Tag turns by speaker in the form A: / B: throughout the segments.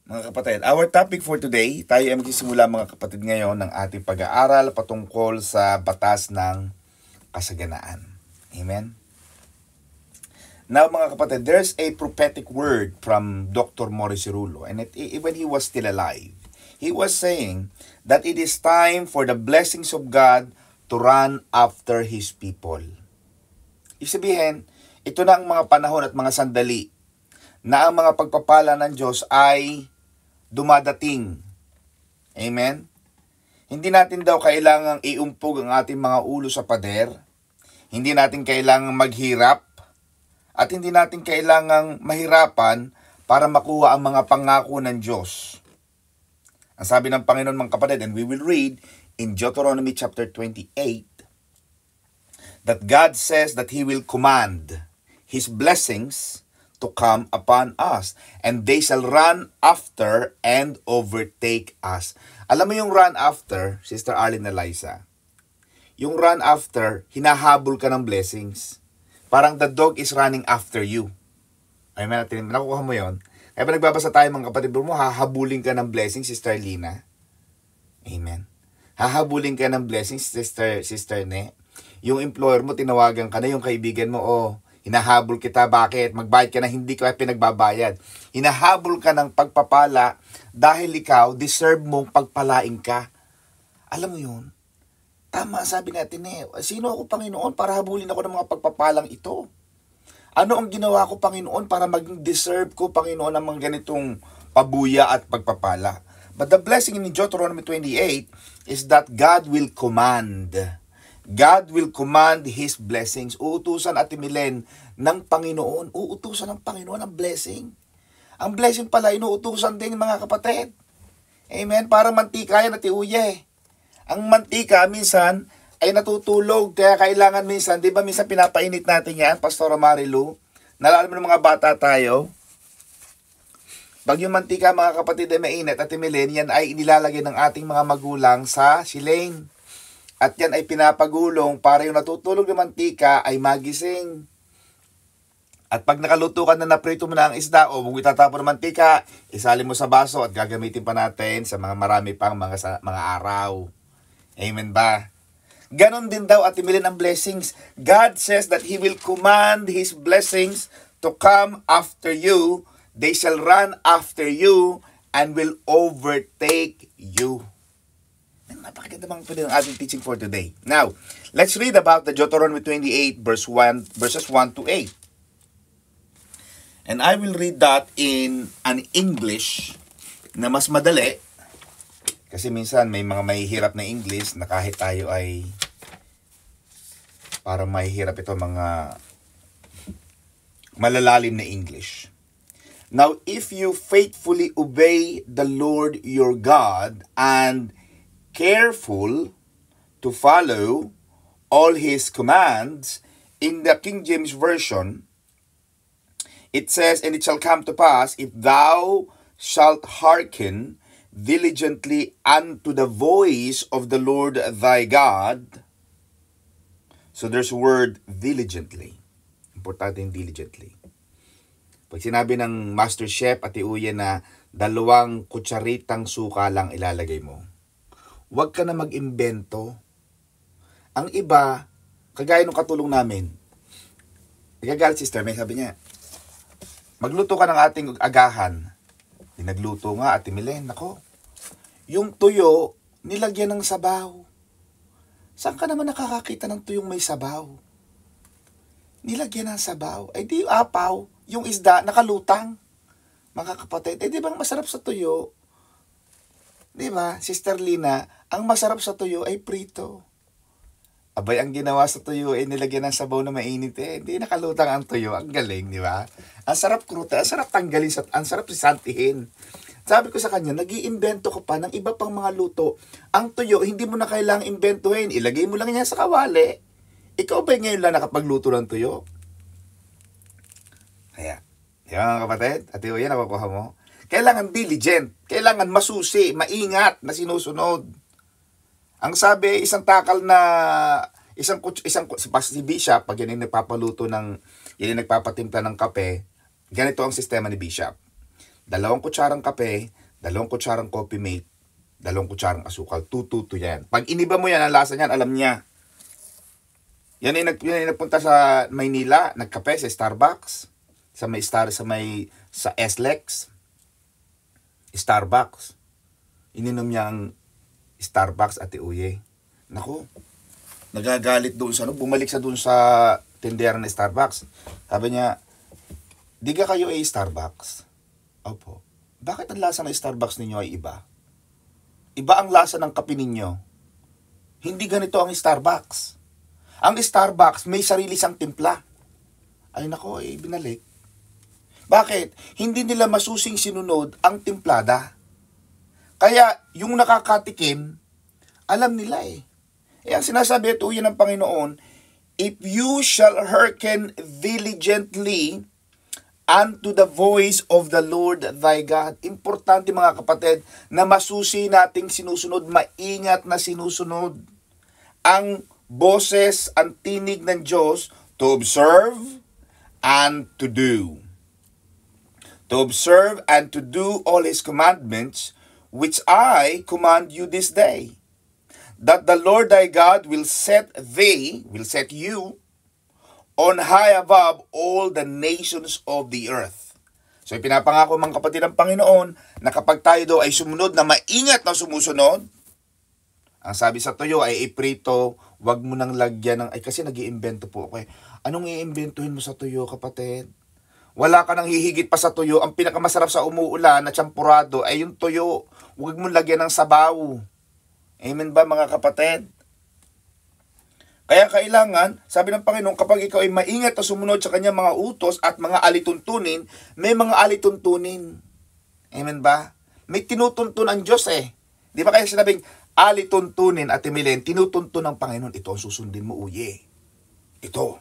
A: Mga kapatid, our topic for today, tayo ay magsisimula mga kapatid ngayon ng ating pag-aaral patungkol sa batas ng kasaganaan. Amen? Now mga kapatid, there's a prophetic word from Dr. Morris Cirulo, and when he was still alive, he was saying that it is time for the blessings of God to run after His people. Ibig sabihin, ito na ang mga panahon at mga sandali na ang mga pagpapala ng Diyos ay dumadating. Amen? Hindi natin daw kailangang iumpog ang ating mga ulo sa pader. Hindi natin kailangang maghirap. At hindi natin kailangang mahirapan para makuha ang mga pangako ng Diyos. Ang sabi ng Panginoon mga kapatid, and we will read in Deuteronomy chapter 28, that God says that He will command His blessings to come upon us, and they shall run after and overtake us. Alam mo yung run after, Sister Arlene Eliza? Yung run after, hinahabol ka ng blessings. Parang the dog is running after you. Ay, natin, nakukuha mo yon. Kaya pa nagbabasa tayo mga kapatid mo, hahabulin ka ng blessings, Sister Lina. Amen. Hahabulin ka ng blessings, Sister Ne. Yung employer mo, tinawagan ka na, yung kaibigan mo, hinahabol kita, bakit? Magbayad ka na, hindi ka pinagbabayad. Hinahabol ka ng pagpapala dahil ikaw, deserve mong pagpalain ka. Alam mo yun? Tama, sabi natin sino ako Panginoon para habulin ako ng mga pagpapalang ito? Ano ang ginawa ko Panginoon para maging deserve ko Panginoon ng mga ganitong pabuya at pagpapala? But the blessing in Deuteronomy 28 is that God will command. God will command His blessings. Uutusan at Milen ng Panginoon. Uutusan ng Panginoon ang blessing. Ang blessing pala, inuutusan din mga kapatid. Amen? Para mantika yan at iuye. Ang mantika minsan ay natutulog. Kaya kailangan minsan, di ba minsan pinapainit natin yan, Pastora Marilu? Nalala mo ng mga bata tayo? Pag yung mantika mga kapatid ay mainit at Milen, yan ay inilalagay ng ating mga magulang sa silane. At yan ay pinapagulong para yung natutulog na mantika ay magising. At pag nakaluto ka na naprito mo na ang isda o kung itatapon ng mantika, isali mo sa baso at gagamitin pa natin sa mga marami pang mga araw. Amen ba? Ganon din daw at imilin ang blessings. God says that He will command His blessings to come after you. They shall run after you and will overtake you. Napakaganda mga pwede ng ating teaching for today. Now, let's read about the Deuteronomy 28 verses 1 to 8. And I will read that in an English na mas madali. Kasi minsan may mga mahihirap na English na kahit tayo ay parang mahihirap ito mga malalalim na English. Now, if you faithfully obey the Lord your God and careful to follow all His commands, in the King James Version, it says, and it shall come to pass, if thou shalt hearken diligently unto the voice of the Lord thy God. So there's a word diligently. Importante yung diligently. Pag sinabi ng Master Chef at iuya na 2 kutsaritang suka lang ilalagay mo, huwag ka na mag-imbento. Ang iba, kagaya ng katulong namin, nagagalit sister, may sabi niya, magluto ka ng ating agahan. Nagluto nga at Milen, nako, yung tuyo, nilagyan ng sabaw. Saan ka naman nakakakita ng tuyong may sabaw? Nilagyan ng sabaw. Eh di apaw, yung isda nakalutang. Mga kapatid, di ba masarap sa tuyo? Di ba, Sister Lina, ang masarap sa tuyo ay prito. Abay, ang ginawa sa tuyo ay nilagyan ng sabaw na mainit hindi nakalutang ang tuyo. Ang galing, di ba? Ang sarap kruta, ang sarap tanggalin, ang sarap sisantihin. Sabi ko sa kanya, nag-iimbento ka pa ng iba pang mga luto. Ang tuyo, hindi mo na kailangang imbentuhin. Ilagay mo lang niya sa kawali. Ikaw ba ngayon lang nakapagluto ng tuyo? Kaya, di ba mga kapatid? At yan, nakukuha mo? Kailangan diligent. Kailangan masusi, maingat na sinusunod. Ang sabi, isang takal na, si Bishop, pag yan yung nagpapaluto ng, yan yung nagpapatimpla ng kape, ganito ang sistema ni Bishop. 2 kutsarang kape, 2 kutsarang coffee mate, 2 kutsarang asukal. 2 yan. Pag iniba mo yan, ang lasa niyan, alam niya. Yan ay nagpunta sa Maynila, nagkape sa Starbucks, sa SLEX, Starbucks. Ininom niya ang Starbucks, Ate Uye. Naku, nagagalit doon sa bumalik sa doon sa tindera ng Starbucks. Sabi niya, di ka kayo ay Starbucks? Opo. Bakit ang lasa ng Starbucks ninyo ay iba? Iba ang lasa ng kape ninyo. Hindi ganito ang Starbucks. Ang Starbucks may sarili siyang timpla. Ay nako, binalik. Bakit? Hindi nila masusing sinunod ang timplada. Kaya yung nakakatikim, alam nila ang sinasabi ito yan ng Panginoon, if you shall hearken diligently unto the voice of the Lord thy God. Importante mga kapatid na masusi nating sinusunod, maingat na sinusunod ang boses, ang tinig ng Diyos to observe and to do. To observe and to do all His commandments, which I command you this day. That the Lord thy God will set you on high above all the nations of the earth. So ipinapangako mga kapatid ng Panginoon na kapag tayo daw ay sumunod na maingat na sumusunod, ang sabi sa tuyo ay iprito, wag mo nang lagyan ng, kasi nag-iimbento po ako Anong iimbentuhin mo sa tuyo, kapatid? Wala ka nang hihigit pa sa tuyo. Ang pinakamasarap sa umuulan na champurado ay yung tuyo. Wag mo lagyan ng sabaw. Amen ba mga kapatid? Kaya kailangan, sabi ng Panginoon, kapag ikaw ay maingat na sumunod sa kanyang mga utos at mga alituntunin, may mga alituntunin. Amen ba? May tinutuntun ang Diyos Di ba kaya sinabing, alituntunin at Milen, tinutuntun ng Panginoon, ito ang susundin mo, uye. Ito.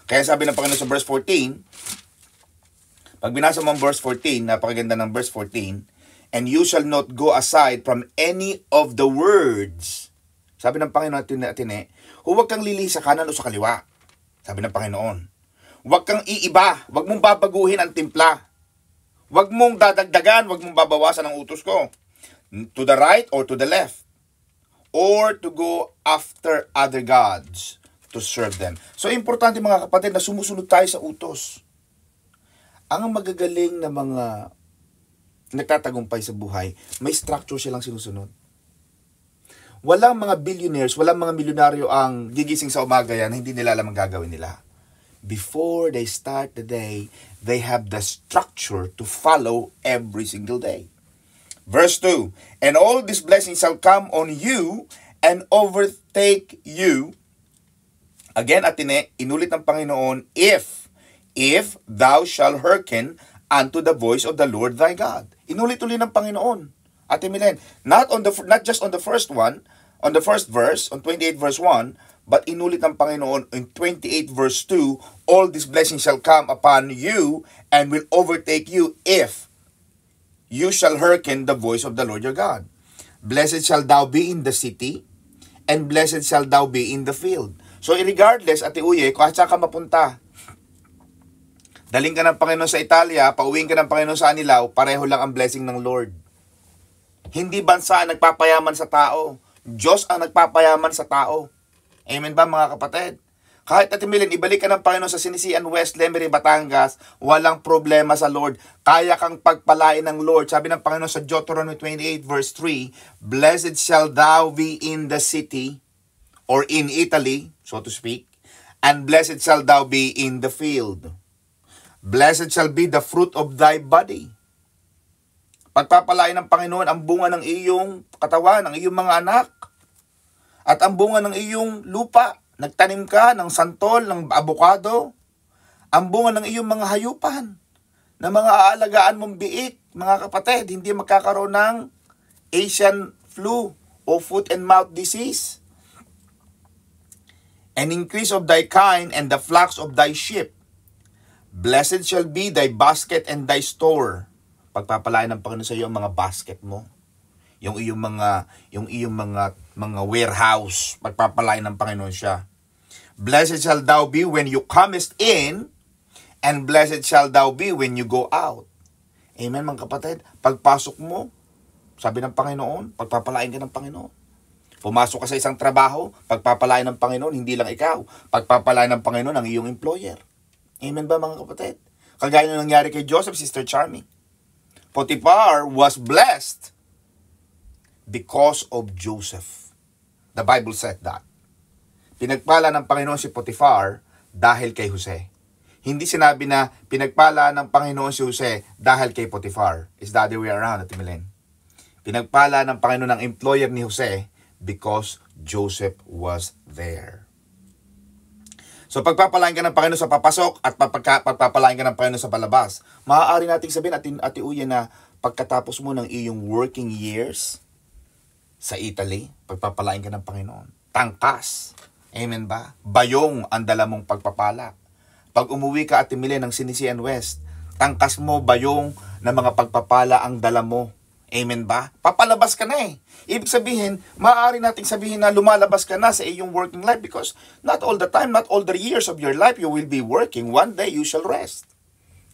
A: Kaya sabi ng Panginoon sa verse 14, pag binasa mo ang verse 14, napakaganda ng verse 14, and you shall not go aside from any of the words. Sabi ng Panginoon atine, huwag kang lilihi sa kanan o sa kaliwa. Sabi ng Panginoon. Huwag kang iiba. Huwag mong babaguhin ang timpla. Huwag mong dadagdagan. Huwag mong babawasan ang utos ko. To the right or to the left. Or to go after other gods to serve them. So, importante mga kapatid na sumusunod tayo sa utos. Ang magagaling na mga nagtatagumpay sa buhay, may structure silang sinusunod. Walang mga billionaires, walang mga milyonaryo ang gigising sa umaga yan, hindi nila alam ang gagawin nila. Before they start the day, they have the structure to follow every single day. Verse 2, and all these blessings shall come on you and overtake you. Again, atine, inulit ng Panginoon, if thou shall hearken unto the voice of the Lord thy God. Inulit-ulit ng Panginoon. Ate Milen, not just on the first one, on the first verse, on 28 verse 1, but inulit ng Panginoon in 28 verse 2, all these blessings shall come upon you and will overtake you if you shall hearken the voice of the Lord your God. Blessed shall thou be in the city, and blessed shall thou be in the field. So regardless, Ate Uye, kung saan ka mapunta, daling ka ng Panginoon sa Italia, pauwiin ka ng Panginoon sa Anilao, pareho lang ang blessing ng Lord. Hindi bansa ang nagpapayaman sa tao. Diyos ang nagpapayaman sa tao. Amen ba mga kapatid? Kahit Ate Milen, ibalik ka ng Panginoon sa Sinisian West, Lemery, Batangas, walang problema sa Lord. Kaya kang pagpalain ng Lord. Sabi ng Panginoon sa Deuteronomy 28 verse 3, blessed shall thou be in the city, or in Italy, so to speak, and blessed shall thou be in the field. Blessed shall be the fruit of thy body. Pagpapalain ng Panginoon ang bunga ng iyong katawan, ng iyong mga anak, at ang bunga ng iyong lupa. Nagtanim ka ng santol, ng abukado, ang bunga ng iyong mga hayupan, na mga aalagaan mong biik, mga kapatid, hindi magkakaroon ng Asian flu o foot and mouth disease. An increase of thy kind and the flocks of thy sheep. Blessed shall be thy basket and thy store. Pagpapalain ng Panginoon sa iyo ang mga basket mo. Yung iyong mga warehouse. Pagpapalain ng Panginoon siya. Blessed shall thou be when you comest in, and blessed shall thou be when you go out. Amen, mga kapatid? Pagpasok mo, sabi ng Panginoon, pagpapalain ka ng Panginoon. Pumasok ka sa isang trabaho, pagpapalain ng Panginoon, hindi lang ikaw. Pagpapalain ng Panginoon ang iyong employer. Amen ba, mga kapatid? Kagaya na nangyari kay Joseph, Sister Charmy. Potiphar was blessed because of Joseph. The Bible said that. Pinagpala ng Panginoon si Potiphar dahil kay Jose. Hindi sinabi na pinagpala ng Panginoon si Jose dahil kay Potiphar. It's the other way around, Ate Milen. Pinagpala ng Panginoon ng employer ni Jose because Joseph was there. So pagpapalain ka ng Panginoon sa papasok at pagpapalain ka ng Panginoon sa palabas, maaari nating sabihin, Ate Uye, na pagkatapos mo ng iyong working years sa Italy, pagpapalain ka ng Panginoon. Tangkas. Amen ba? Bayong ang dala mong pagpapala. Pag umuwi ka, Ate Milen, ng Sinisian West, tangkas mo, bayong na mga pagpapala ang dala mo. Amen ba? Papalabas ka na eh. Ibig sabihin, maaari nating sabihin na lumalabas ka na sa iyong working life because not all the time, not all the years of your life you will be working. One day you shall rest.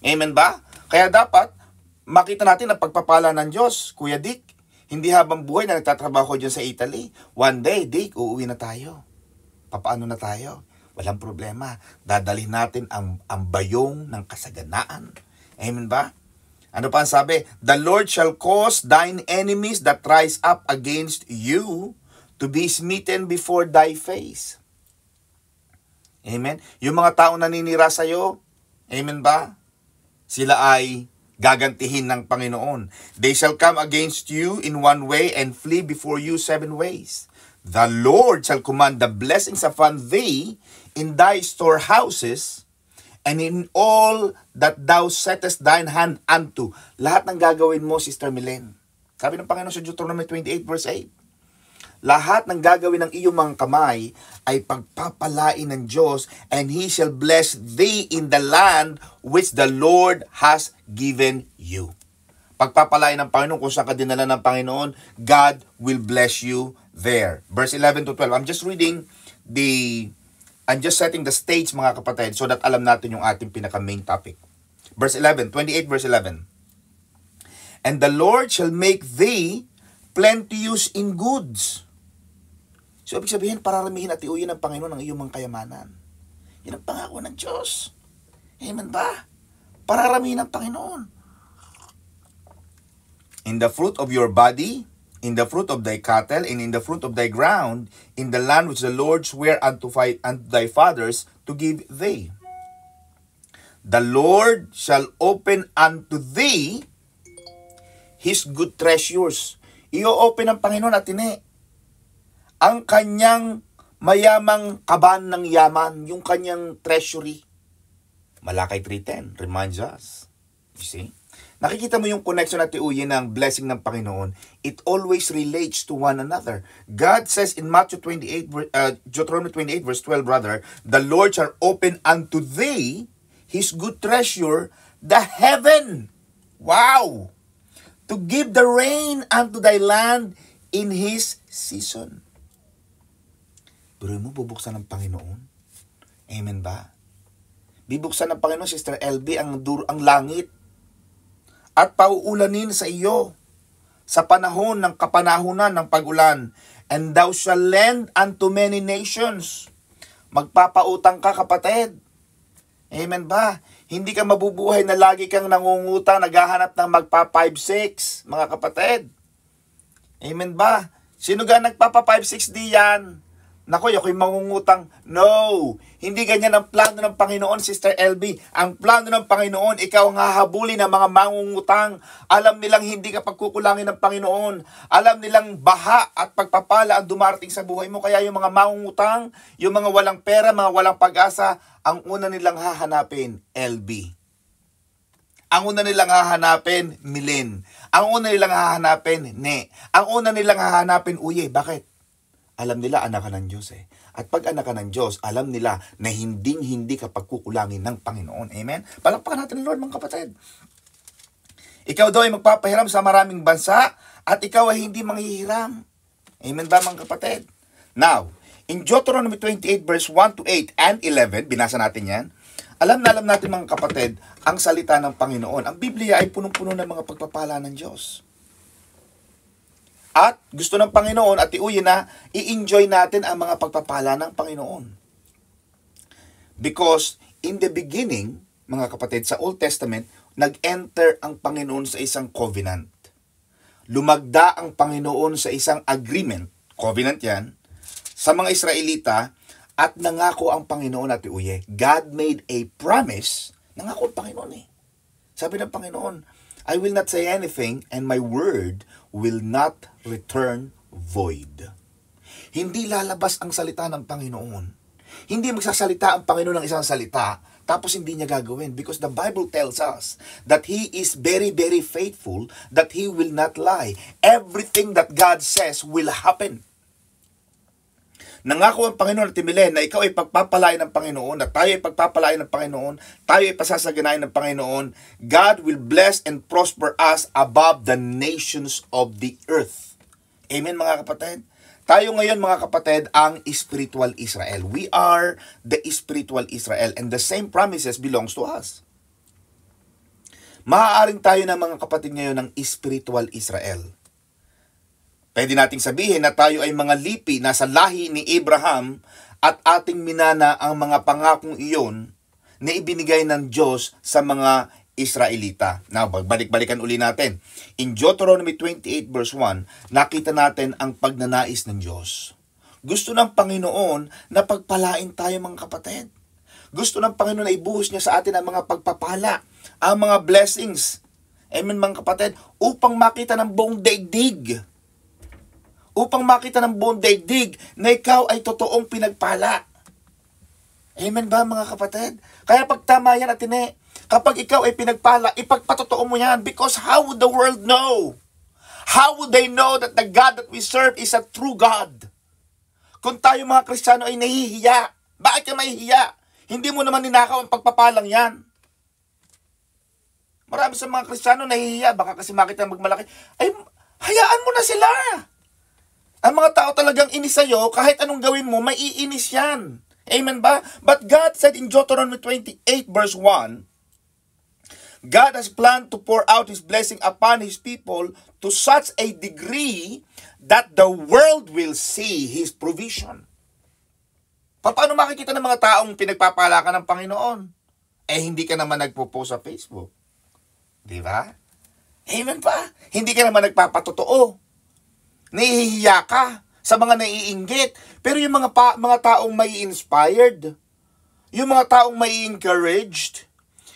A: Amen ba? Kaya dapat makita natin ang pagpapala ng Diyos, Kuya Dick. Hindi habang buhay na nagtatrabaho ko dyan sa Italy. One day, Dick, uuwi na tayo. Papaano na tayo? Walang problema. Dadalhin natin ang bayong ng kasaganaan. Amen ba? Ano pa ang sabi? The Lord shall cause thine enemies that rise up against you to be smitten before thy face. Amen? Yung mga taong naninira sa'yo, amen ba? Sila ay gagantihin ng Panginoon. They shall come against you in one way and flee before you 7 ways. The Lord shall command the blessings upon thee in thy storehouses, and in all that thou settest thine hand unto. Lahat ng gagawin mo, Sister Milen. Sabi ng Panginoon sa Deuteronomy 28 verse 8. Lahat ng gagawin ng iyong mga kamay ay pagpapalain ng Diyos, and He shall bless thee in the land which the Lord has given you. Pagpapalain ng Panginoon kung saan ka dinala ng Panginoon, God will bless you there. Verse 11 to 12. I'm just setting the stage, mga kapatid, so that alam natin yung ating pinaka-main topic. Verse 11, 28 verse 11. And the Lord shall make thee plenteous in goods. So, ibig sabihin, pararamihin at iuyin ng Panginoon ang iyong mga kayamanan. Yan ang pangako ng Diyos. Amen ba? Pararamihin ng Panginoon. In the fruit of your body, in the fruit of thy cattle, and in the fruit of thy ground, in the land which the Lord sware unto thy fathers to give thee. The Lord shall open unto thee His good treasures. I-open ng Panginoon at ang kanyang mayamang kaban ng yaman, yung kanyang treasury. Malakay 3:10 reminds us. You see? Nakikita mo yung connection natin ng blessing ng Panginoon. It always relates to one another. God says in Deuteronomy 28 verse 12, the Lord shall open unto thee His good treasure, the heaven. Wow! To give the rain unto thy land in His season. Pero mo, bubuksan ng Panginoon. Amen ba? Bibuksan ng Panginoon, Sister LB, ang langit at pauulanin sa iyo sa panahon ng kapanahunan ng pag-ulan. And thou shall lend unto many nations. Magpapautang ka, kapatid. Amen ba? Hindi ka mabubuhay na lagi kang nangungutang, naghahanap ng magpa 5-6, mga kapatid. Amen ba? Sino ga nagpapa 5-6 diyan? Naku, ako'y mangungutang. No! Hindi ganyan ang plano ng Panginoon, Sister LB. Ang plano ng Panginoon, ikaw ang hahabulin ng mga mangungutang. Alam nilang hindi ka pagkukulangin ng Panginoon. Alam nilang baha at pagpapala ang dumarating sa buhay mo. Kaya yung mga mangungutang, yung mga walang pera, mga walang pag-asa, ang una nilang hahanapin, LB. Ang una nilang hahanapin, Milin. Ang una nilang hahanapin, Ne. Ang una nilang hahanapin, Uye. Bakit? Alam nila anak ka ng Diyos eh. At pag anak ka ng Diyos, alam nila na hindi ka pagkukulangin ng Panginoon. Amen? Palakpakan natin ang Lord, mga kapatid. Ikaw daw ay magpapahiram sa maraming bansa at ikaw ay hindi manghihiram. Amen ba, mga kapatid? Now, in Deuteronomy 28 verse 1 to 8 and 11, binasa natin yan. alam natin mga kapatid, ang salita ng Panginoon. Ang Biblia ay punong-puno ng mga pagpapala ng Diyos. At gusto ng Panginoon at iuyin na i-enjoy natin ang mga pagpapala ng Panginoon. Because in the beginning, mga kapatid, sa Old Testament, nag-enter ang Panginoon sa isang covenant. Lumagda ang Panginoon sa isang agreement, covenant yan, sa mga Israelita, at nangako ang Panginoon at iuye. God made a promise, nangako ang Panginoon eh. Sabi ng Panginoon, I will not say anything and my word will not return void. Hindi lalabas ang salita ng Panginoon. Hindi magsasalita ang Panginoon ng isang salita, tapos hindi niya gagawin. Because the Bible tells us that He is very, very faithful, that He will not lie. Everything that God says will happen. Nangako ang Panginoon at Timilen na ikaw ay pagpapalain ng Panginoon, na tayo ay pagpapalain ng Panginoon, tayo ay pasasaganain ng Panginoon. God will bless and prosper us above the nations of the earth. Amen mga kapatid? Tayo ngayon mga kapatid ang spiritual Israel. We are the spiritual Israel and the same promises belongs to us. Maaaring tayo na mga kapatid ngayon ng spiritual Israel. Pwede nating sabihin na tayo ay mga lipi na sa lahi ni Abraham at ating minana ang mga pangakong iyon na ibinigay ng Diyos sa mga Israelita. Now, balik-balikan uli natin. In Deuteronomy 28 verse 1, nakita natin ang pagnanais ng Diyos. Gusto ng Panginoon na pagpalain tayo mga kapatid. Gusto ng Panginoon na ibuhos niya sa atin ang mga pagpapala, ang mga blessings. Amen mga kapatid, upang makita ng buong daigdig. Upang makita ng buong daigdig na ikaw ay totoong pinagpala. Amen ba mga kapatid? Kaya pagtama yan atine, kapag ikaw ay pinagpala, ipagpatotoo mo yan. Because how would the world know? How would they know that the God that we serve is a true God? Kung tayo mga Kristiyano ay nahihiya, bakit ka mahihiya? Hindi mo naman ninakaw ang pagpapalang yan. Marami sa mga Kristiyano nahihiya, baka kasi makita magmalaki. Ay, hayaan mo na sila. Ang mga tao talagang inis sa'yo, kahit anong gawin mo, maiinis yan. Amen ba? But God said in Deuteronomy 28 verse 1, God has planned to pour out His blessing upon His people to such a degree that the world will see His provision. Paano makikita ng mga taong pinagpapala ka ng Panginoon? Eh, hindi ka naman nagpo-post sa Facebook. Di ba? Amen ba? Hindi ka naman nagpapatotoo. Nahihiya ka sa mga naiinggit. Pero yung mga taong may inspired, yung mga taong may encouraged,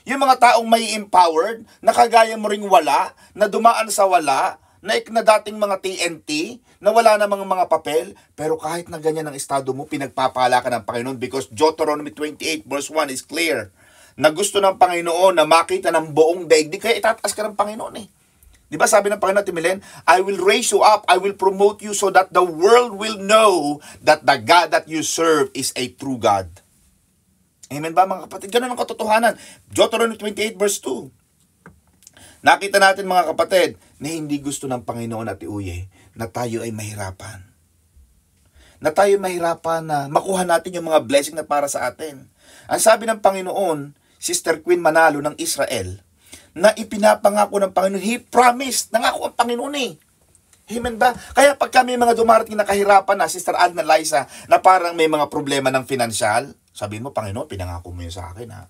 A: yung mga taong may empowered, na kagaya mo ring wala, na dumaan sa wala, na dating mga TNT, na wala namang mga papel, pero kahit na ganyan ang estado mo, pinagpapala ka ng Panginoon because Deuteronomy 28 verse 1 is clear, na gusto ng Panginoon na makita ng buong daigdig, kaya itataas ka ng Panginoon eh. Di ba sabi ng Panginoon, Timilen, I will raise you up, I will promote you so that the world will know that the God that you serve is a true God. Amen ba mga kapatid? Ganun ang katotohanan. Deuteronomy 28 verse 2. Nakita natin mga kapatid na hindi gusto ng Panginoon at iuye na tayo ay mahirapan. Na tayo mahirapan na makuha natin yung mga blessing na para sa atin. Ang sabi ng Panginoon, Sister Queen Manalo ng Israel, na ipinapangako ng Panginoon. He promised. Nangako ang Panginoon eh. Amen ba? Kaya pag kami mga dumarating na kahirapan na, Sister Alna Liza, na parang may mga problema ng financial, sabihin mo, Panginoon, pinangako mo yun sa akin ha.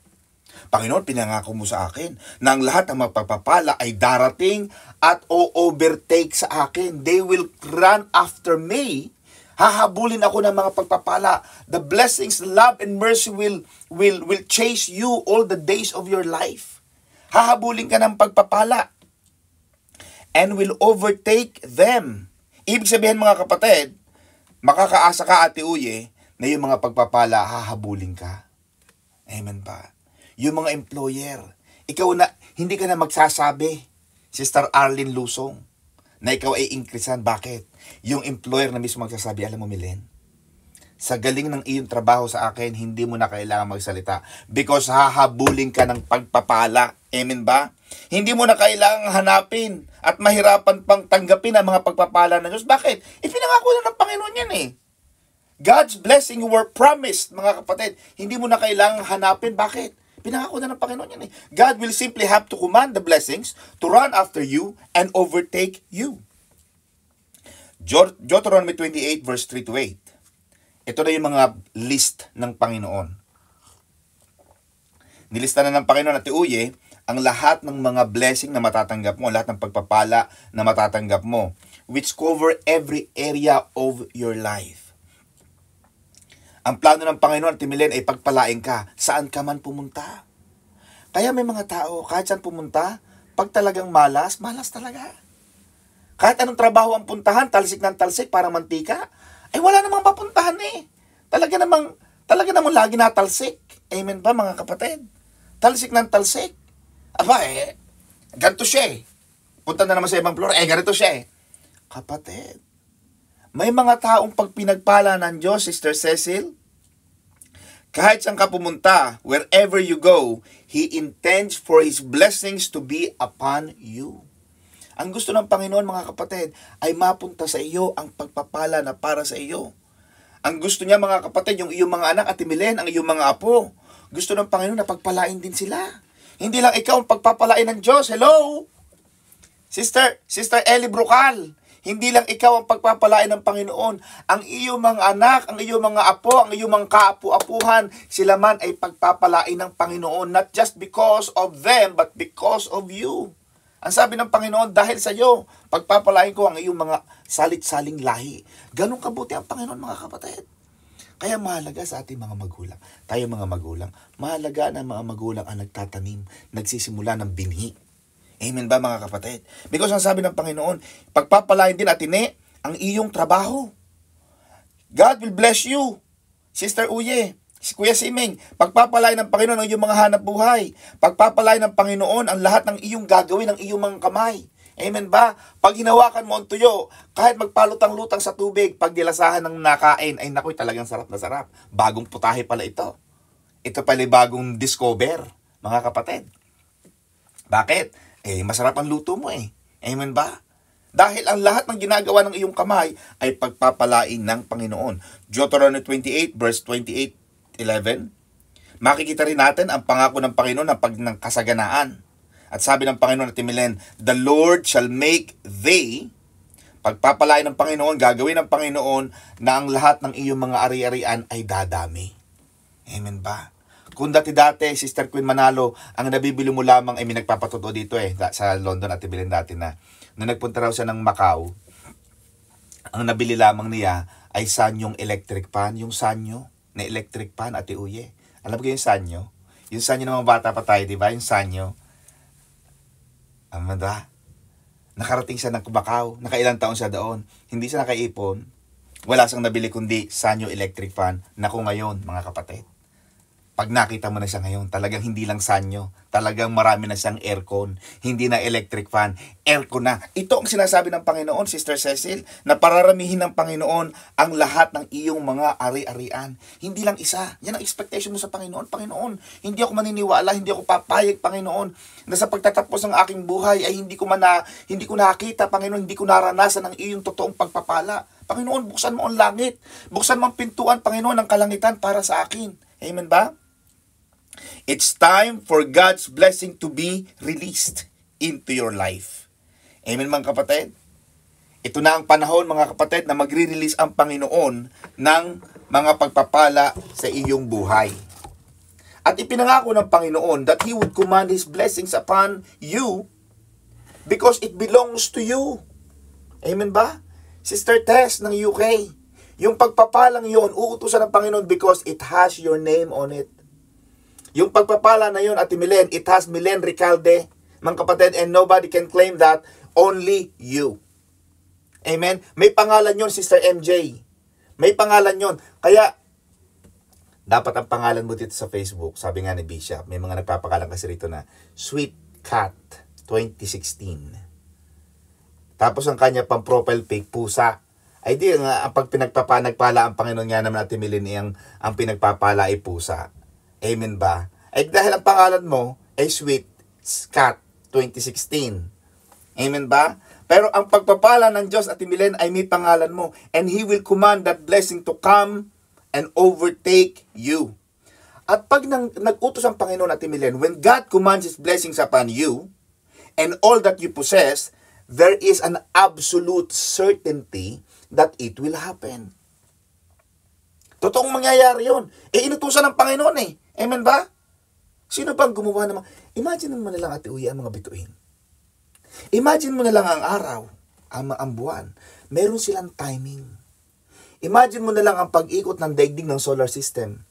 A: Panginoon, pinangako mo sa akin na ang lahat ng magpapapala ay darating at o-overtake sa akin. They will run after me. Hahabulin ako ng mga pagpapala. The blessings, love, and mercy will chase you all the days of your life. Hahabulin ka ng pagpapala and will overtake them. Ibig sabihin mga kapatid, makakaasa ka ate uye na yung mga pagpapala hahabulin ka. Amen ba? Yung mga employer, ikaw na, hindi ka na magsasabi, Sister Arlene Lusong, na ikaw ay increasean. Bakit? Yung employer na mismo magsasabi, alam mo Milen, sa galing ng iyong trabaho sa akin, hindi mo na kailangan magsalita because hahabulin ka ng pagpapala. Amen ba? Hindi mo na kailangang hanapin at mahirapan pang tanggapin ang mga pagpapala ng Diyos. Bakit? Ipinangako na ng Panginoon yan eh. God's blessing were promised, mga kapatid. Hindi mo na kailangang hanapin. Bakit? Pinangako na ng Panginoon yan eh. God will simply have to command the blessings to run after you and overtake you. Deuteronomy 28 verse 3 to 8. Ito na yung mga list ng Panginoon. Nilista na ng Panginoon at Uye ang lahat ng mga blessing na matatanggap mo, lahat ng pagpapala na matatanggap mo, which cover every area of your life. Ang plano ng Panginoon at Milen ay pagpalain ka saan ka man pumunta. Kaya may mga tao, kahit saan pumunta, pag talagang malas, malas talaga. Kahit anong trabaho ang puntahan, talsik ng talsik para mantika, ay wala namang papuntahan eh. Talaga namang lagi natalsik. Amen ba mga kapatid? Talsik ng talsik. Aba ganito siya eh. Punta na naman sa ibang floor, ganito siya eh. Kapatid, may mga taong pag pinagpala ng Diyos, Sister Cecil, kahit saan ka pumunta, wherever you go, He intends for His blessings to be upon you. Ang gusto ng Panginoon, mga kapatid, ay mapunta sa iyo ang pagpapala na para sa iyo. Ang gusto niya, mga kapatid, yung iyong mga anak at Milen, ang iyong mga apo. Gusto ng Panginoon na pagpalain din sila. Hindi lang ikaw ang pagpapalain ng Diyos. Hello? Sister Ellie Brucal, hindi lang ikaw ang pagpapalain ng Panginoon. Ang iyong mga anak, ang iyong mga apo, ang iyong mga kaapu-apuhan, sila man ay pagpapalain ng Panginoon. Not just because of them, but because of you. Ang sabi ng Panginoon, dahil sa iyo, pagpapalain ko ang iyong mga salit-saling lahi. Ganun kabuti ang Panginoon, mga kapatid. Kaya mahalaga sa ating mga magulang, tayo mga magulang, mahalaga na mga magulang ang nagtatanim, nagsisimula ng binhi. Amen ba mga kapatid? Because ang sabi ng Panginoon, pagpapalain din atine ang iyong trabaho. God will bless you. Sister Uye, Kuya Siming, pagpapalain ng Panginoon ang iyong mga hanap buhay. Pagpapalain ng Panginoon ang lahat ng iyong gagawin ng iyong mga kamay. Amen ba? Pag hinawakan mo ang tuyo, kahit magpalutang-lutang sa tubig, pag nilasahan ng nakain, ay nakoy talagang sarap na sarap. Bagong putahe pala ito. Ito pala bagong discover, mga kapatid. Bakit? Masarap ang luto mo eh. Amen ba? Dahil ang lahat ng ginagawa ng iyong kamay ay pagpapalain ng Panginoon. Deuteronomy 28 verse 28-11. Makikita rin natin ang pangako ng Panginoon ng kasaganaan. At sabi ng Panginoon at Milen, the Lord shall make thee, pagpapalain ng Panginoon, gagawin ng Panginoon na ang lahat ng iyong mga ari-arian ay dadami. Amen ba? Kung dati-dati, Sister Queen Manalo, ang nabibili mo lamang ay may nagpapatotoo dito sa London at Milen dati na nagpunta raw siya ng Macau, ang nabili lamang niya ay sanyong electric pan, yung sanyo na electric pan, Ate Uye. Alam ko yung sanyo? Yung sanyo ng mga bata pa tayo, di ba? Yung sanyo. Amanda, nakarating siya ng Macau, nakailang taon siya doon, hindi siya nakaipon, wala siyang nabili kundi sanyo electric fan. Naku ngayon, mga kapatid, pag nakita mo na siya ngayon, talagang hindi lang sanyo, talagang marami na siyang aircon, hindi na electric fan, aircon na. Ito ang sinasabi ng Panginoon, Sister Cecil, na pararamihin ng Panginoon ang lahat ng iyong mga ari-arian. Hindi lang isa. Yan ang expectation mo sa Panginoon. Panginoon, hindi ako maniniwala, hindi ako papayag, Panginoon, na sa pagtatapos ng aking buhay ay hindi ko nakita, Panginoon, hindi ko naranasan ang iyong totoong pagpapala. Panginoon, buksan mo ang langit. Buksan mo ang pintuan, Panginoon, ng kalangitan para sa akin. Amen ba? It's time for God's blessing to be released into your life. Amen mga kapatid? Ito na ang panahon mga kapatid na magre-release ang Panginoon ng mga pagpapala sa iyong buhay. At ipinangako ng Panginoon that He would command His blessings upon you because it belongs to you. Amen ba? Sister Tess ng UK, yung pagpapalang yun, uutusan ng Panginoon because it has your name on it. Yung pagpapala na yun, Ate Milen, it has Milen Recalde, mga kapatid, and nobody can claim that, only you. Amen? May pangalan yun, Sister MJ. May pangalan yun. Kaya, dapat ang pangalan mo dito sa Facebook, sabi nga ni Bishop, may mga nagpapakalan kasi rito na, Sweet Cat 2016. Tapos ang kanya pang profile pic, pusa. Ay di nga, pag nagpala ang Panginoon nga naman Ate Milen, ang pinagpapala ay pusa. Amen ba? Ay dahil ang pangalan mo ay Sweet Cat 2016. Amen ba? Pero ang pagpapala ng Diyos at Milen ay may pangalan mo. And He will command that blessing to come and overtake you. At pag nag-utos ang Panginoon at Milen, when God commands His blessings upon you, and all that you possess, there is an absolute certainty that it will happen. Totoong mangyayari yun. Inutusan ng Panginoon eh. Amen ba? Sino bang gumawa naman? Imagine mo na lang, Ate Uy, ang mga bituin. Imagine mo na lang ang araw, ang buwan. Meron silang timing. Imagine mo na lang ang pag-ikot ng daigdig ng solar system.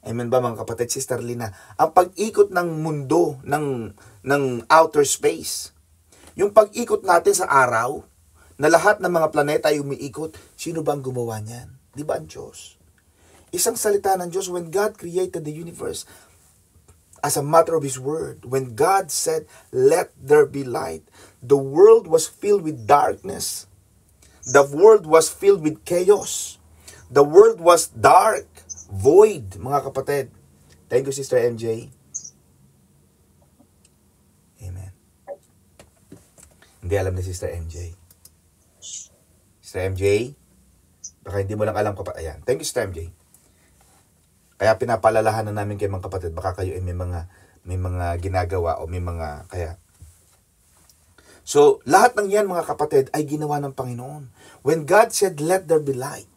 A: Amen ba mga kapatid, Sister Lina? Ang pag-ikot ng mundo, ng outer space. Yung pag-ikot natin sa araw, na lahat ng mga planeta ay umiikot, sino ba ang gumawa niyan? Di ba ang Diyos? Isang salita ng Diyos, when God created the universe, as a matter of His word, when God said, let there be light, the world was filled with darkness. The world was filled with chaos. The world was dark, void, mga kapatid. Thank you, Sister MJ. Amen. Hindi alam ni Sister MJ. Sister MJ, baka hindi mo lang alam kapatid. Ayan. Thank you, Sister MJ. Kaya pinapalalahanan namin kay mga kapatid, baka kayo ay may mga ginagawa o may mga kaya. So, lahat ng yan mga kapatid ay ginawa ng Panginoon. When God said, let there be light,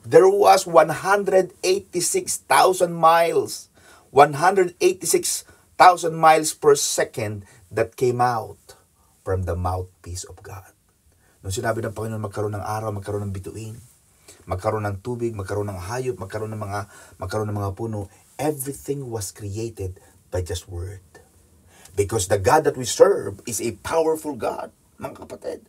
A: there was 186,000 miles, 186,000 miles per second that came out from the mouthpiece of God. Nung sinabi ng Panginoon, magkaroon ng araw, magkaroon ng bituin, magkaroon ng tubig, magkaroon ng hayop, magkaroon ng mga puno, everything was created by just word. Because the God that we serve is a powerful God, mga kapatid.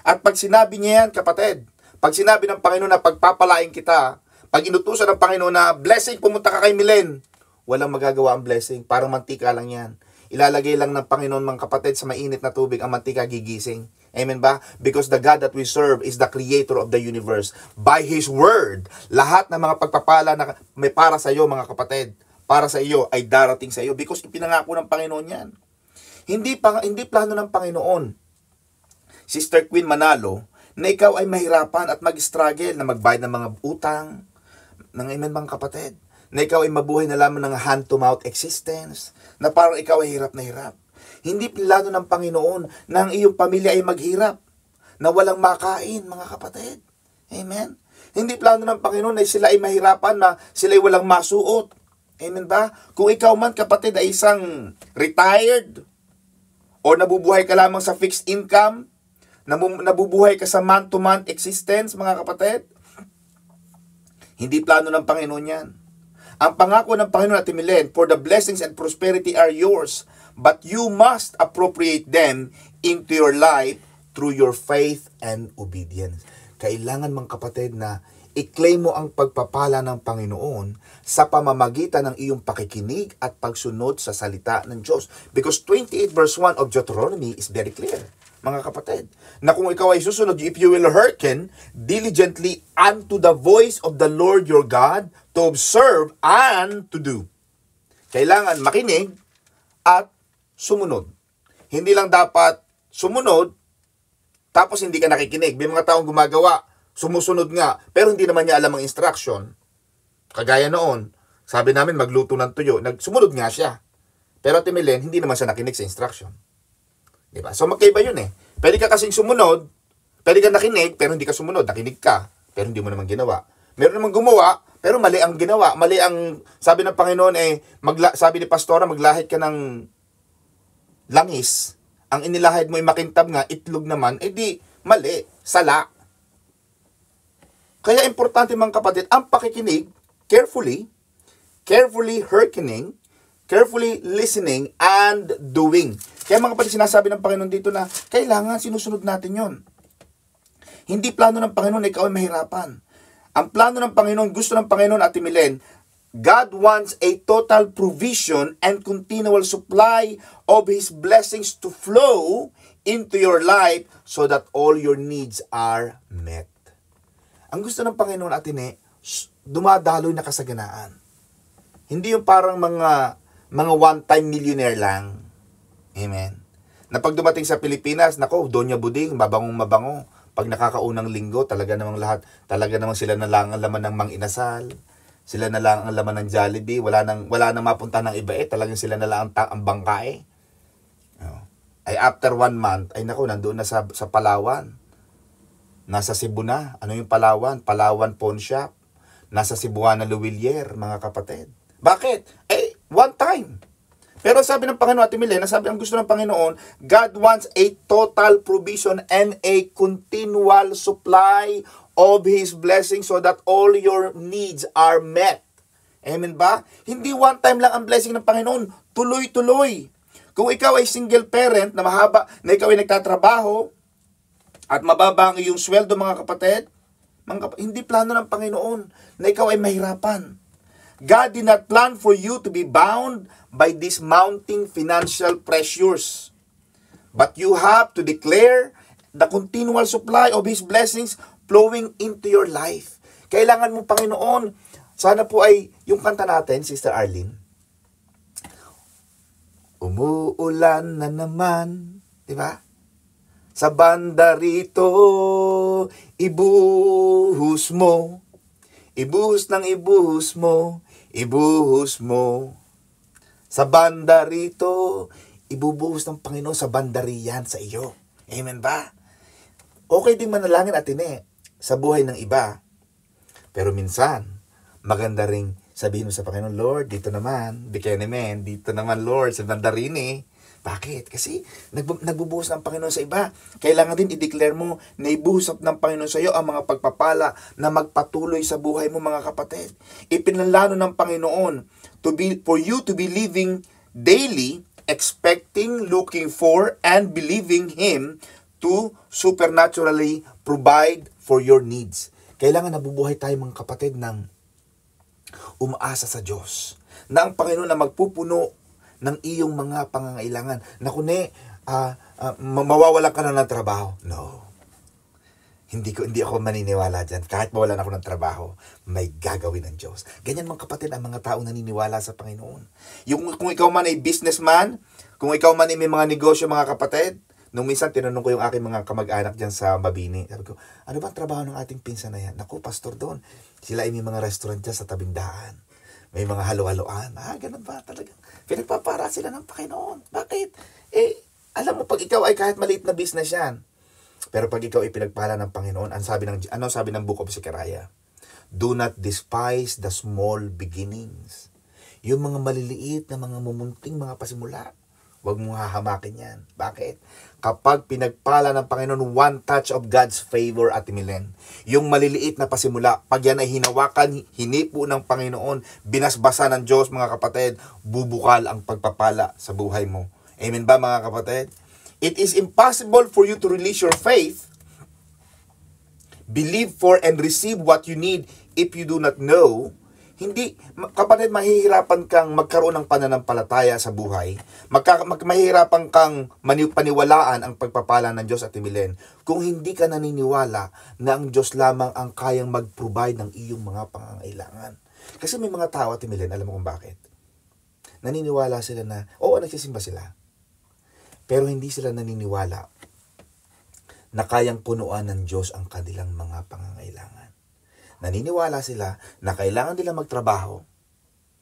A: At pag sinabi niya yan, kapatid, pag sinabi ng Panginoon na pagpapalain kita, pag inutusan ng Panginoon na blessing, pumunta ka kay Milen, walang magagawa ang blessing, parang mantika lang yan. Ilalagay lang ng Panginoon, mga kapatid, sa mainit na tubig, ang mantika gigising. Amen ba? Because the God that we serve is the creator of the universe. By His word, lahat ng mga pagpapala na may para sa iyo, mga kapatid, para sa iyo ay darating sa iyo because ipinangako ng Panginoon yan. Hindi plano ng Panginoon, Sister Queen Manalo, na ikaw ay mahirapan at mag-struggle na magbayad ng mga utang, ng amen mga kapatid, na ikaw ay mabuhay na lamang ng hand-to-mouth existence, na parang ikaw ay hirap na hirap. Hindi plano ng Panginoon na ang iyong pamilya ay maghirap, na walang makain, mga kapatid. Amen? Hindi plano ng Panginoon na sila ay mahirapan, na sila ay walang masuot. Amen ba? Kung ikaw man, kapatid, ay isang retired, o nabubuhay ka lamang sa fixed income, nabubuhay ka sa month-to-month existence, mga kapatid, hindi plano ng Panginoon yan. Ang pangako ng Panginoon at Milen, for the blessings and prosperity are yours, but you must appropriate them into your life through your faith and obedience. Kailangan mga kapatid na i-claim mo ang pagpapala ng Panginoon sa pamamagitan ng iyong pakikinig at pagsunod sa salita ng Diyos. Because 28 verse 1 of Deuteronomy is very clear, mga kapatid, na kung ikaw ay susunod, if you will hearken diligently unto the voice of the Lord your God, to observe and to do. Kailangan makinig at sumunod. Hindi lang dapat sumunod, tapos hindi ka nakikinig. May mga taong gumagawa, sumusunod nga, pero hindi naman niya alam ang instruction. Kagaya noon, sabi namin magluto ng tuyo, sumunod nga siya. Pero Ate Milen, hindi naman siya nakinig sa instruction. Diba? So magkaiba yun eh. Pwede ka kasing sumunod, pwede ka nakinig, pero hindi ka sumunod. Nakinig ka, pero hindi mo naman ginawa. Meron naman gumawa, pero mali ang ginawa. Mali ang, sabi ng Panginoon sabi ni Pastora, maglahid ka ng langis. Ang inilahid mo ay makintab nga, itlog naman, di mali, sala. Kaya importante mga kapatid, ang pakikinig, carefully hearkening, carefully listening, and doing. Kaya mga kapatid, sinasabi ng Panginoon dito na kailangan sinusunod natin yon. Hindi plano ng Panginoon na ikaw ay mahirapan. Ang plano ng Panginoon, gusto ng Panginoon, Ate Milen, God wants a total provision and continual supply of His blessings to flow into your life so that all your needs are met. Ang gusto ng Panginoon, Ate Ne, dumadaloy na kasaganaan. Hindi yung parang mga one-time millionaire lang. Amen. Na pag dumating sa Pilipinas, nako, Doña Buding, mabangong mabango. Pag nakakaunang linggo, talaga namang sila na lang ang laman ng mang inasal. Sila na lang ang laman ng Jollibee, wala nang mapunta ng iba talagang sila na lang ang bangkae. Ay after 1 month, ay naku, nandoon na sa Palawan. Nasa Cebu na. Ano yung Palawan? Palawan Pawn Shop. Nasa Cebuana Luwilier, mga kapatid. Bakit? One time. Pero sabi ng Panginoon, Ate Milena, sabi ang gusto ng Panginoon, God wants a total provision and a continual supply of His blessing so that all your needs are met. Amen ba? Hindi one time lang ang blessing ng Panginoon. Tuloy-tuloy. Kung ikaw ay single parent na mahaba, na ikaw ay nagtatrabaho, at mababa ang iyong sweldo, mga kapatid, hindi plano ng Panginoon na ikaw ay mahirapan. God did not plan for you to be bound by these mounting financial pressures. But you have to declare the continual supply of His blessings flowing into your life. Kailangan mo, Panginoon, sana po ay yung kanta natin, Sister Arlene, umuulan na naman, di ba? Sa banda rito, ibuhos mo. Ibuhos ng ibuhos mo. Ibuhos mo. Sa banda rito, ibubuhos ng Panginoon sa bandariyan sa iyo. Amen ba? Okay din manalangin, Atine, sa buhay ng iba. Pero minsan, maganda ring sabihin mo sa Panginoon, Lord, dito naman, dito naman, Lord, sa bandarini. Bakit? Kasi nagbubuhos ng Panginoon sa iba. Kailangan din i-declare mo na ibuhos ng Panginoon sa iyo ang mga pagpapala na magpatuloy sa buhay mo, mga kapatid. Ipinanlano ng Panginoon for you to be living daily, expecting, looking for, and believing Him to supernaturally provide for your needs. Kailangan nabubuhay tayo, mga kapatid, ng umaasa sa Diyos. Na ang Panginoon na magpupuno ng iyong mga pangangailangan. Naku, mawawalan ka na ng trabaho. No. Hindi ako maniniwala dyan. Kahit mawalan ako ng trabaho, may gagawin ng Diyos. Ganyan, mga kapatid, ang mga taong naniniwala sa Panginoon. Kung ikaw man ay businessman, kung ikaw man ay may mga negosyo, mga kapatid, nung minsan tinanong ko yung aking mga kamag-anak dyan sa Mabini. Sabi ko, ano ba ang trabaho ng ating pinsan na yan? Naku, pastor doon. Sila ay may mga restaurant dyan sa tabindaan. May mga halo-haloan. Ganun ba talaga? Pinagpapara sila ng Panginoon. Bakit? Alam mo, pag ikaw ay kahit maliit na business yan, pero pag ikaw ay pinagpala ng Panginoon, ano sabi ng Book of Zechariah? Do not despise the small beginnings. Yung mga maliliit na mga mumunting mga pasimula, huwag mong hahamakin yan. Bakit? Kapag pinagpala ng Panginoon, one touch of God's favor, Ate Milen, yung maliliit na pasimula, pag yan ay hinawakan, hinipo ng Panginoon, binasbasa ng Diyos, mga kapatid, bubukal ang pagpapala sa buhay mo. Amen ba, mga kapatid? It is impossible for you to release your faith, believe for and receive what you need if you do not know. Hindi, kapatid, mahihirapan kang magkaroon ng pananampalataya sa buhay. Mahihirapan kang paniwalaan ang pagpapala ng Diyos, Ate Milen, kung hindi ka naniniwala na ang Diyos lamang ang kayang mag-provide ng iyong mga pangangailangan. Kasi may mga tao, Ate Milen, alam mo kung bakit? Naniniwala sila na, nagsisimba sila. Pero hindi sila naniniwala na kayang punuan ng Diyos ang kanilang mga pangangailangan. Naniniwala sila na kailangan nila magtrabaho.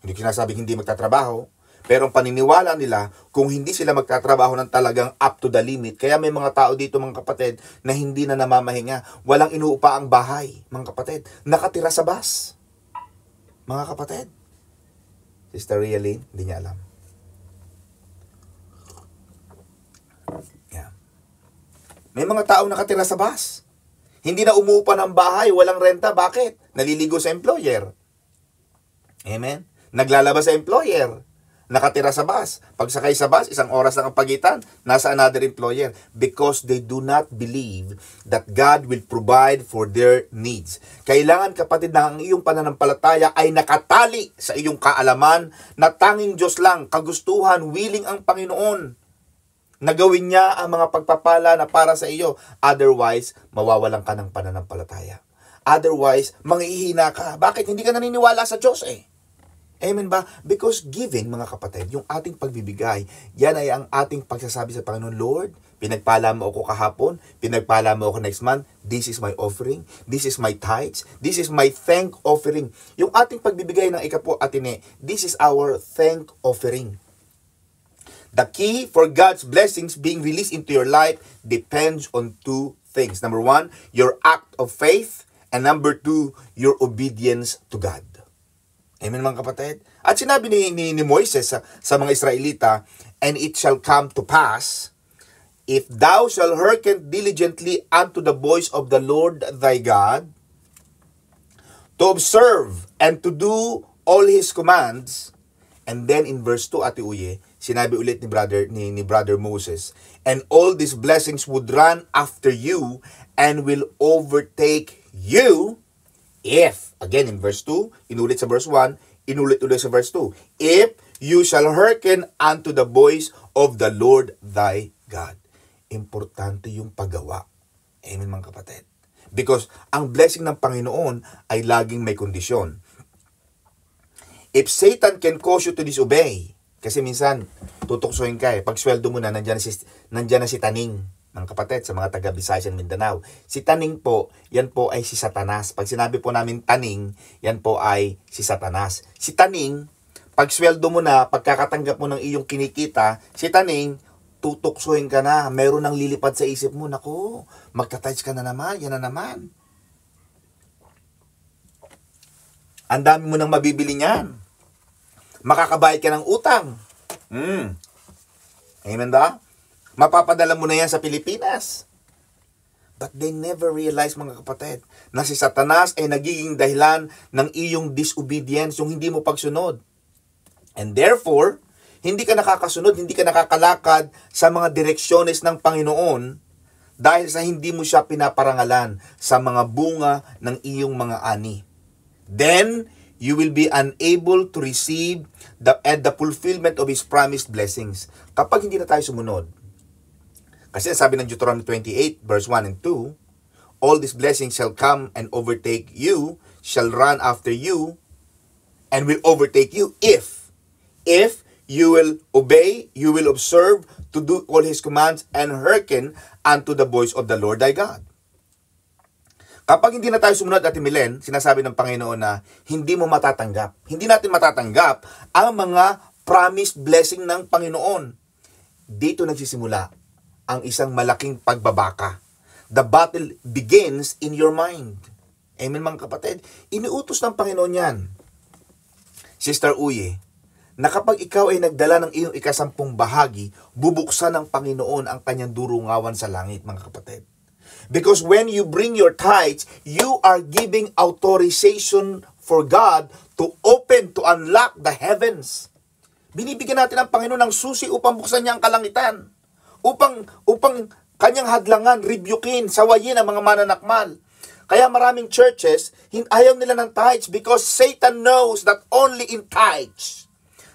A: Hindi sinasabing hindi magtatrabaho, pero ang paniniwala nila, kung hindi sila magtatrabaho ng talagang up to the limit. Kaya may mga tao dito, mga kapatid, na hindi na namamahinga. Walang inuupa ang bahay, mga kapatid. Nakatira sa bus. Mga kapatid. Sister Rialyn, hindi niya alam. Yeah. May mga tao nakatira sa bus. Hindi na umuupa ng bahay, walang renta. Bakit? Naliligo sa employer. Amen? Naglalaba sa employer. Nakatira sa bus. Pagsakay sa bus, 1 oras na ang pagitan, nasa another employer. Because they do not believe that God will provide for their needs. Kailangan, kapatid, na ang iyong pananampalataya ay nakatali sa iyong kaalaman na tanging Diyos lang, kagustuhan, willing ang Panginoon na gawin niya ang mga pagpapala na para sa iyo. Otherwise, mawawalan ka ng pananampalataya. Otherwise, manghihina ka. Bakit? Hindi ka naniniwala sa Diyos Amen ba? Because giving, mga kapatid, yung ating pagbibigay, yan ay ang ating pagsasabi sa Panginoon, Lord, pinagpala mo ako kahapon, pinagpala mo ako next month, this is my offering, this is my tithes, this is my thank offering. Yung ating pagbibigay ng ikapo, atine, this is our thank offering. The key for God's blessings being released into your life depends on two things. Number one, your act of faith, and number two, your obedience to God. Amen, mga kapatid? At sinabi ni Moises sa mga Israelita, and it shall come to pass, if thou shalt hearken diligently unto the voice of the Lord thy God, to observe and to do all His commands. And then in verse 2, Ate Uye, sinabi ulit ni brother Moses, and all these blessings would run after you and will overtake you, if, again in verse 2, inulit sa verse 1, inulit-ulit sa verse 2, if you shall hearken unto the voice of the Lord thy God. Importante yung paggawa. Amen, mga kapatid. Because ang blessing ng Panginoon ay laging may kondisyon. If Satan can cause you to disobey, kasi minsan, tutuksohin ka pag sweldo mo na, nandyan na si Taning, mga kapatid, sa mga taga Visayas and Mindanao. Si Taning po, yan po ay si Satanas. Pag sinabi po namin Taning, yan po ay si Satanas. Si Taning, pag sweldo mo na, pagkakatanggap mo ng iyong kinikita, si Taning, tutuksohin ka na. Meron nang lilipad sa isip mo, naku, magta-touch ka na naman, yan na naman. Ang dami mo nang mabibili niyan. Makakabayad ka ng utang. Amen ba? Mapapadala mo na yan sa Pilipinas. But they never realize, mga kapatid, na si Satanas ay nagiging dahilan ng iyong disobedience, yung hindi mo pagsunod. And therefore, hindi ka nakakasunod, hindi ka nakakalakad sa mga direksyones ng Panginoon dahil sa hindi mo siya pinaparangalan sa mga bunga ng iyong mga ani. Then, you will be unable to receive the fulfillment of His promised blessings. Kapag hindi na tayo sumunod, kasi sabi ng Deuteronomy 28, verse 1 and 2, all these blessings shall come and overtake you, shall run after you, and will overtake you if you will obey, you will observe to do all His commands and hearken unto the voice of the Lord thy God. Kapag hindi na tayo sumunod, Ate Milen, sinasabi ng Panginoon na hindi mo matatanggap. Hindi natin matatanggap ang mga promised blessing ng Panginoon. Dito nagsisimula ang isang malaking pagbabaka. The battle begins in your mind. Amen, mga kapatid? Iniutos ng Panginoon yan. Sister Uye, na kapag ikaw ay nagdala ng iyong ikasampung bahagi, bubuksan ng Panginoon ang kanyang durungawan sa langit, mga kapatid. Because when you bring your tithes, you are giving authorization for God to open, to unlock the heavens. Binibigyan natin ang Panginoon ng susi upang buksan niya ang kalangitan. Upang kanyang hadlangan, rebukin, sawayin ang mga mananakmal. Kaya maraming churches, ayaw nila ng tithes because Satan knows that only in tithes,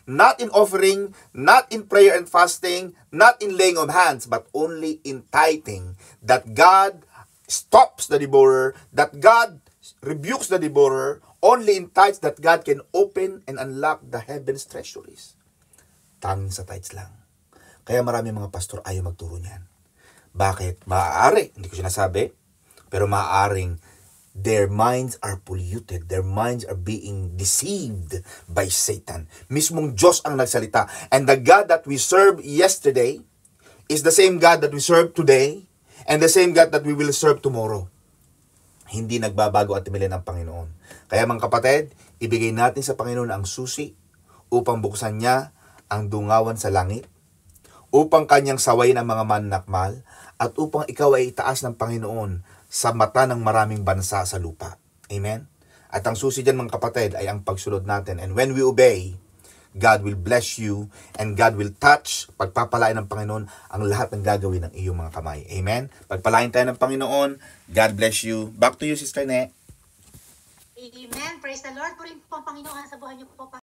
A: not in offering, not in prayer and fasting, not in laying of hands, but only in tithing, that God stops the devourer, that God rebukes the devourer, only in tithes that God can open and unlock the heaven's treasuries. Tanging sa tithes lang. Kaya marami mga pastor ayaw magturo niyan. Bakit? Maaari, hindi ko sinasabi, pero maaaring their minds are polluted, their minds are being deceived by Satan. Mismong Diyos ang nagsalita. And the God that we served yesterday is the same God that we serve today and the same God that we will serve tomorrow. Hindi nagbabago at timilin ng Panginoon. Kaya mga kapatid, ibigay natin sa Panginoon ang susi upang buksan niya ang dungawan sa langit, upang kanyang sawayin ang mga mananakmal, at upang ikaw ay itaas ng Panginoon sa mata ng maraming bansa sa lupa. Amen? At ang susi dyan, mga kapatid, ay ang pagsunod natin. And when we obey, God will bless you and God will touch, pagpapalain ng Panginoon ang lahat ng gagawin ng iyong mga kamay. Amen? Pagpalain tayo ng Panginoon. God bless you. Back to you, Sister Ne.
B: Amen. Praise the Lord. Purihin po ang Panginoon sa buhay niyo po.